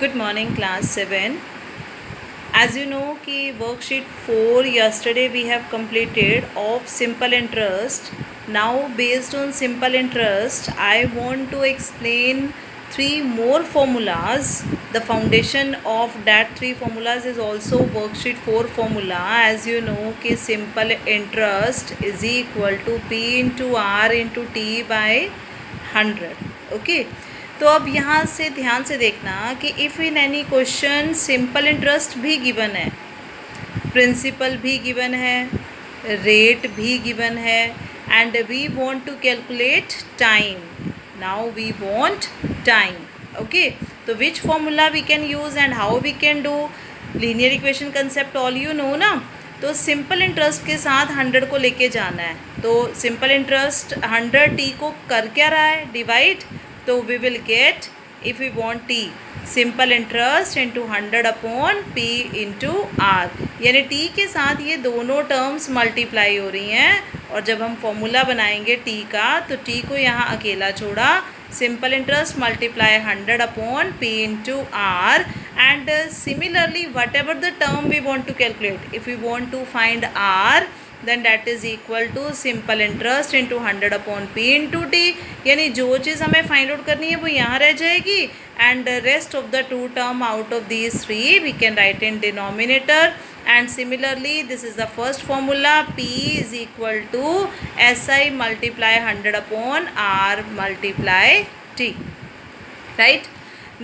Good morning, class 7. As you know कि worksheet 4 yesterday we have completed of simple interest. Now based on simple interest I want to explain 3 more formulas. The foundation of that 3 formulas is also worksheet 4 formula. As you know कि simple interest is equal to P into R into T by 100. Okay. तो अब यहाँ से ध्यान से देखना कि if in any question simple interest भी गिवन है, प्रिंसिपल भी गिवन है, रेट भी गिवन है, and we want to calculate time. Now we want time. Okay, तो which formula we can use and how we can do linear equation concept all you know ना. तो simple interest के साथ 100 को लेके जाना है. तो सिंपल इंटरेस्ट 100t को कर क्या रहा है, डिवाइड. तो we will get if we want t simple interest into 100 upon p into R, यानी t के साथ ये दोनों टर्म्स मल्टीप्लाई हो रही हैं. और जब हम फॉर्मूला बनाएंगे t का तो t को यहाँ अकेला छोड़ा, simple interest multiply 100 upon p into R. And similarly whatever the term we want to calculate, if we want to find r then that is equal to simple interest into 100 upon p into t. यानी जो चीज़ हमें find out करनी है वो यहाँ रह जाएगी, and rest of the 2 term out of these 3 we can write in denominator. And similarly this is the first formula, p is equal to si multiply 100 upon r multiply t. Right?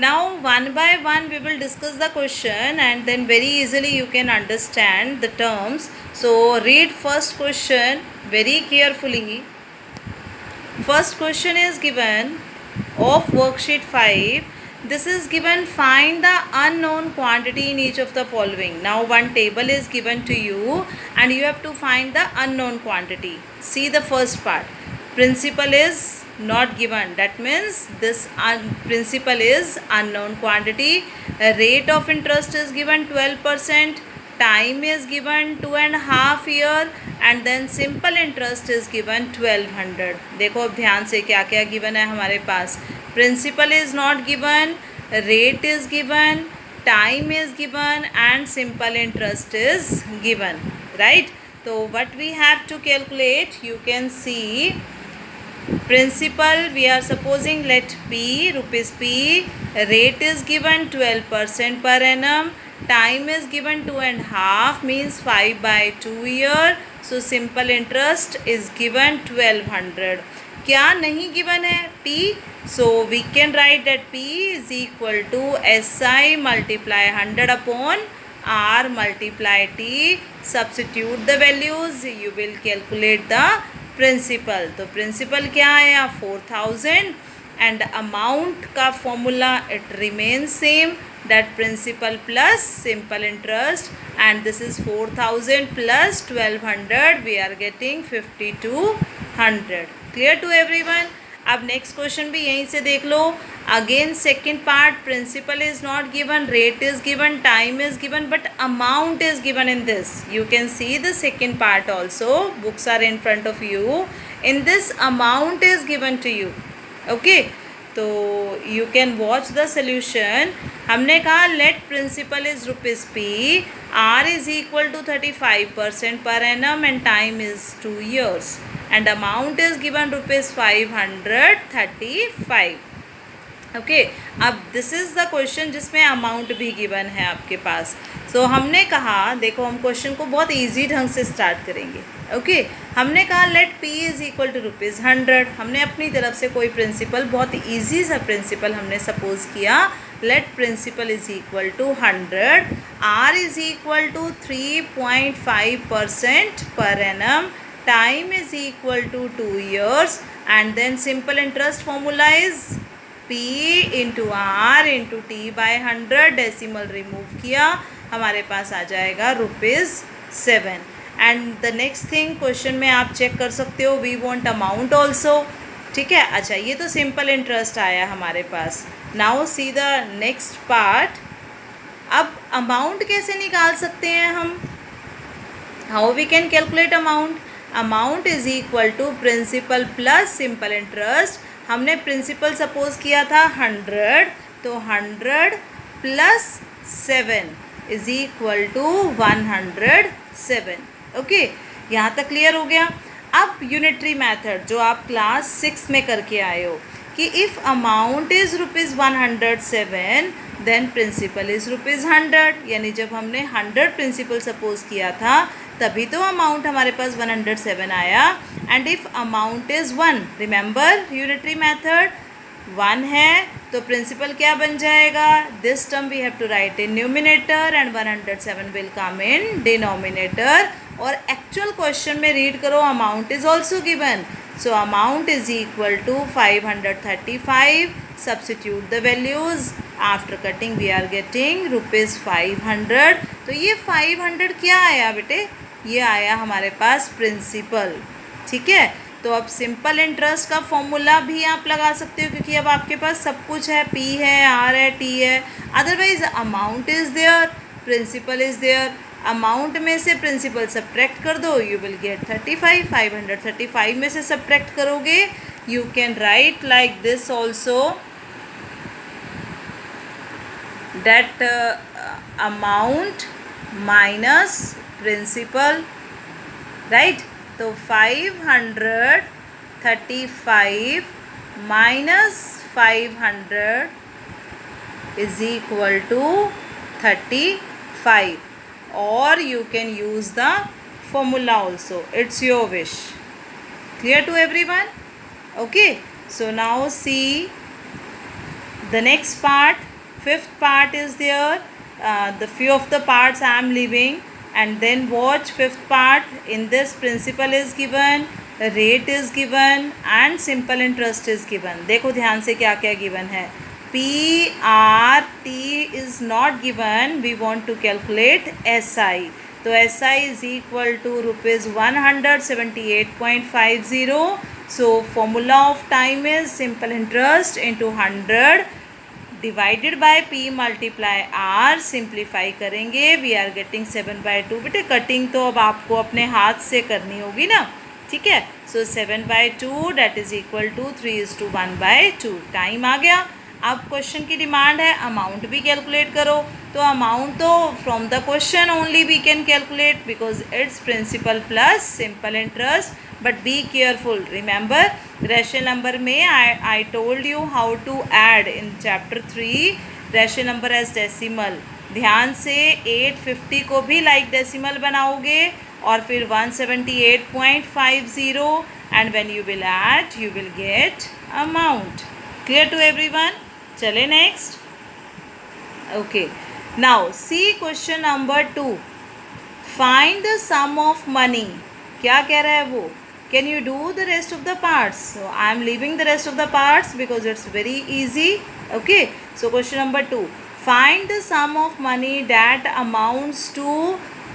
Now one by one we will discuss the question and then very easily you can understand the terms. So read first question very carefully. First question is given of worksheet 5. This is given, find the unknown quantity in each of the following. Now one table is given to you and you have to find the unknown quantity. See the first part. Principal is not given, that means this principal is unknown quantity. Rate of interest is given 12%, time is given 2.5 years, and then simple interest is given 1200. देखो अब ध्यान से क्या क्या given है हमारे पास. Principal is not given, rate is given, time is given, and simple interest is given. Right? So what we have to calculate, you can see. Principal we are supposing let p, rupees p, rate is given 12% per annum, time is given 2.5 means 5 by 2 year. So simple interest is given 1200. क्या नहीं given है, p. So we can write that p is equal to si multiply 100 upon r multiply t. Substitute the values, you will calculate the principal. तो principal क्या आया 4000, and amount का formula it remain same, that principal plus simple interest, and this is 4000 plus 1200, we are getting 5200. Clear to everyone. अब next question भी यहीं से देख लो. Again second part, principal is not given, rate is given, time is given, but amount is given in this. You can see the second part also, books are in front of you. In this amount is given to you. Okay, तो you can watch the solution. हमने कहा let principal is rupees p, r is equal to 35% per annum and time is 2 years, and amount is given rupees 535. Okay, अब this is the question जिसमें amount भी given है आपके पास. सो हमने कहा, देखो हम क्वेश्चन को बहुत इजी ढंग से स्टार्ट करेंगे. ओके, हमने कहा let p is equal to rupees 100. हमने अपनी तरफ से कोई प्रिंसिपल, बहुत इजी सा प्रिंसिपल हमने सपोज किया. Let principal is equal to 100, r is equal to 3.5% per annum, time is equal to 2 years, and then simple interest formula is p into r into t by 100. Decimal remove किया, हमारे पास आ जाएगा ₹7. And the next thing, question में आप check कर सकते हो, we want amount also. ठीक है, अच्छा ये तो सिंपल इंटरेस्ट आया हमारे पास. Now see the next part. अब अमाउंट कैसे निकाल सकते हैं हम, how we can calculate amount. Amount is equal to principal plus simple interest. हमने प्रिंसिपल सपोज किया था 100, तो 100 plus 7 is equal to 107. Okay, यहाँ तक क्लियर हो गया. अब यूनिटरी मेथड जो आप क्लास 6 में करके आए हो कि if amount is ₹107 then principal is ₹100. यानी जब हमने 100 प्रिंसिपल सपोज किया था तभी तो अमाउंट हमारे पास 107 आया. And if amount is 1, remember unitary method 1 है तो प्रिंसिपल क्या बन जाएगा. This term we have to write in numerator and 107 will come in denominator. और एक्चुअल क्वेश्चन में रीड करो, amount is also given. So amount is equal to 535. Substitute the values. After cutting we are getting ₹500. तो ये 500 क्या आया बेटे, ये आया हमारे पास प्रिंसिपल. ठीक है, तो अब सिंपल इंटरेस्ट का फॉर्मूला भी आप लगा सकते हो क्योंकि अब आपके पास सब कुछ है, P है, R है, T है. Otherwise amount is there, principal is there. Amount में से प्रिंसिपल सब्ट्रैक्ट कर दो, यू विल गेट 35. 535 में से सब्ट्रैक्ट करोगे, you can write like this also that amount minus principal, right? तो 535 minus 500 is equal to 35. or you can use the formula also, it's your wish. Clear to everyone? Okay, so now see the next part. Fifth part is there. The few of the parts I am leaving, and then watch fifth part. In this, principal is given, rate is given, and simple interest is given. देखो ध्यान से क्या क्या given है. PRT is not given. We want to calculate SI. तो SI is equal to ₹178.50. So formula of time is simple interest into 100 divided by P multiply R. Simplify करेंगे, we are getting 7/2. बेटे cutting तो अब आपको अपने हाथ से करनी होगी ना. ठीक है, so 7/2 that is equal to 3:1/2. Time आ गया. अब क्वेश्चन की डिमांड है अमाउंट भी कैलकुलेट करो. तो अमाउंट तो from the question only we can calculate because it's principal plus simple interest. But be careful. Remember rational number में I told you how to add in chapter 3 rational number as decimal. ध्यान से 850 को भी like decimal बनाओगे और फिर 178.50 and when you will add you will get amount. Clear to everyone? चले next. Okay, now see question number 2. Find the sum of money. क्या कह रहा है वो? Can you do the rest of the parts? So I am leaving the rest of the parts because it's very easy. Okay, so question number 2. Find the sum of money that amounts to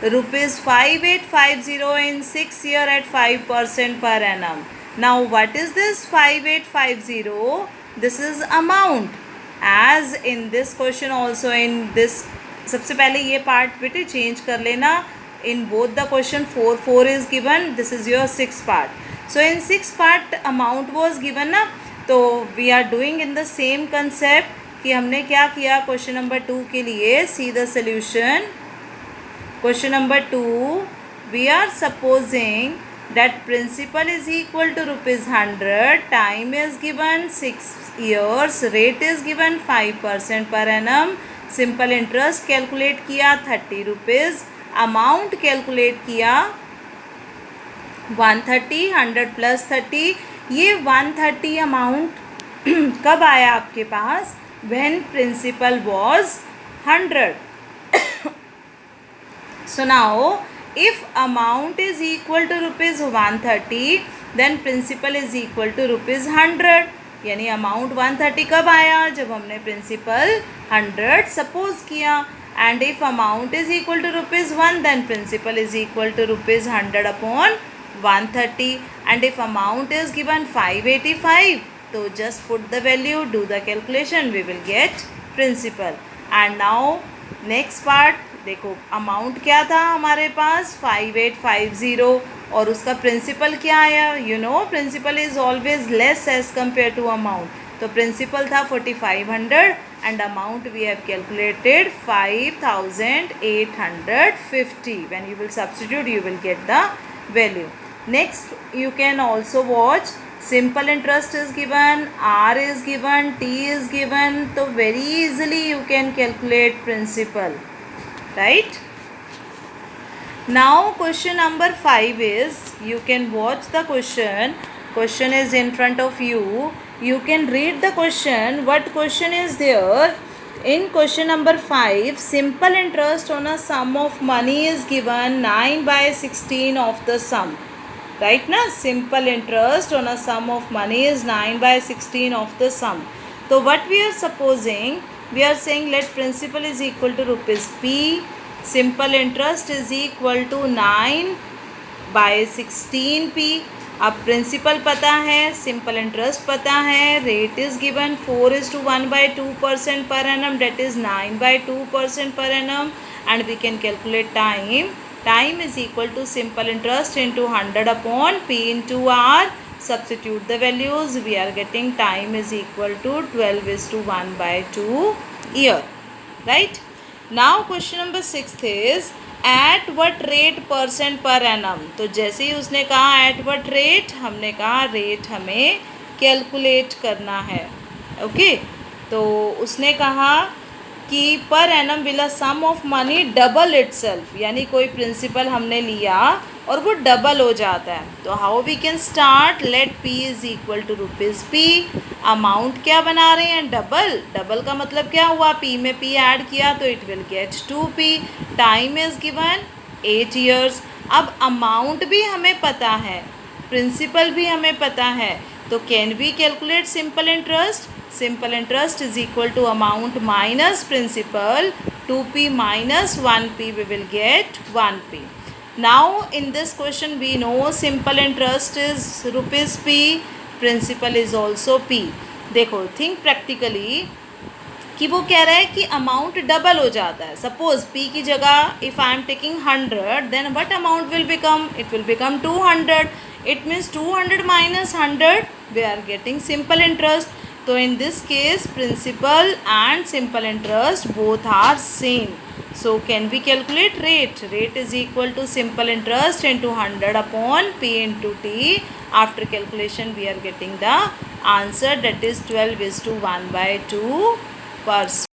₹5850 in 6 years at 5% per annum. Now what is this 5850? This is amount. As in this question also in this, सबसे पहले ये part बेटे change कर लेना. In both the question 4 is given. This is your 6th part. So in 6th part amount was given ना, तो we are doing in the same concept कि हमने क्या किया क्वेश्चन नंबर 2 के लिए. See the solution. Question number 2, we are supposing that principal is equal to ₹100. Time is given 6 years. Rate is given 5% per annum. Simple interest calculate किया ₹30. Amount calculate किया 130. 100 plus 30. ये 130 amount कब आया आपके पास? When principal was 100. So now if amount is equal to ₹130 then principal is equal to ₹100. यानी amount 130 कब आया? जब हमने प्रिंसिपल 100 सपोज किया. And if amount is equal to ₹1 then principal is equal to ₹100 upon 130. And if amount is given 585, so just put the value, do the calculation, we will get principal. And now next part, देखो amount क्या था हमारे पास 5850 और उसका principal क्या आया? You know principal is always less as compared to amount. तो principal था 4500 and amount we have calculated 5850. When you will substitute, you will get the value. Next, you can also watch simple interest is given, R is given, T is given. So very easily you can calculate principal, right? Now question number 5 is, you can watch the question. Question is in front of you. You can read the question. What question is there? In question number 5, simple interest on a sum of money is given 9/16 of the sum. Right na? Simple interest on a sum of money is 9/16 of the sum. So what we are supposing? We are saying let principal is equal to rupees P. Simple interest is equal to 9/16p. अब principal पता है, simple interest पता है, rate is given 4:1/2% per annum, that is 9/2% per annum, and we can calculate time. Time is equal to simple interest into 100 upon P into R. Substitute the values. We are getting time is equal to 12:1/2 year. Right? Now question number 6 is at what rate percent per annum. तो जैसे ही उसने कहा eight what rate, हमने कहा rate हमें calculate करना है. Okay, तो उसने कहा कि per annum will a sum of money double itself, यानी कोई प्रिंसिपल हमने लिया और वो डबल हो जाता है. तो how we can start? Let P is equal to rupees P. Amount क्या बना रहे हैं? डबल. डबल का मतलब क्या हुआ? पी में पी ऐड किया तो it will get 2p. Time is given 8 years. अब अमाउंट भी हमें पता है, प्रिंसिपल भी हमें पता है, तो can we calculate simple interest? Simple interest is equal to amount minus principal. 2p minus 1p, we will get 1p. Now in this question we know simple interest is rupees p, principal is also p. देखो think practically कि वो कह रहा है कि amount double हो जाता है. सपोज p की जगह if I am taking 100, then what amount will become? It will become 200. It means 200 minus 100, we are getting simple interest. So in this case principal and simple interest both are same. So can we calculate rate? Rate is equal to simple interest into 100 upon P into T. After calculation we are getting the answer, that is 12:1/2%.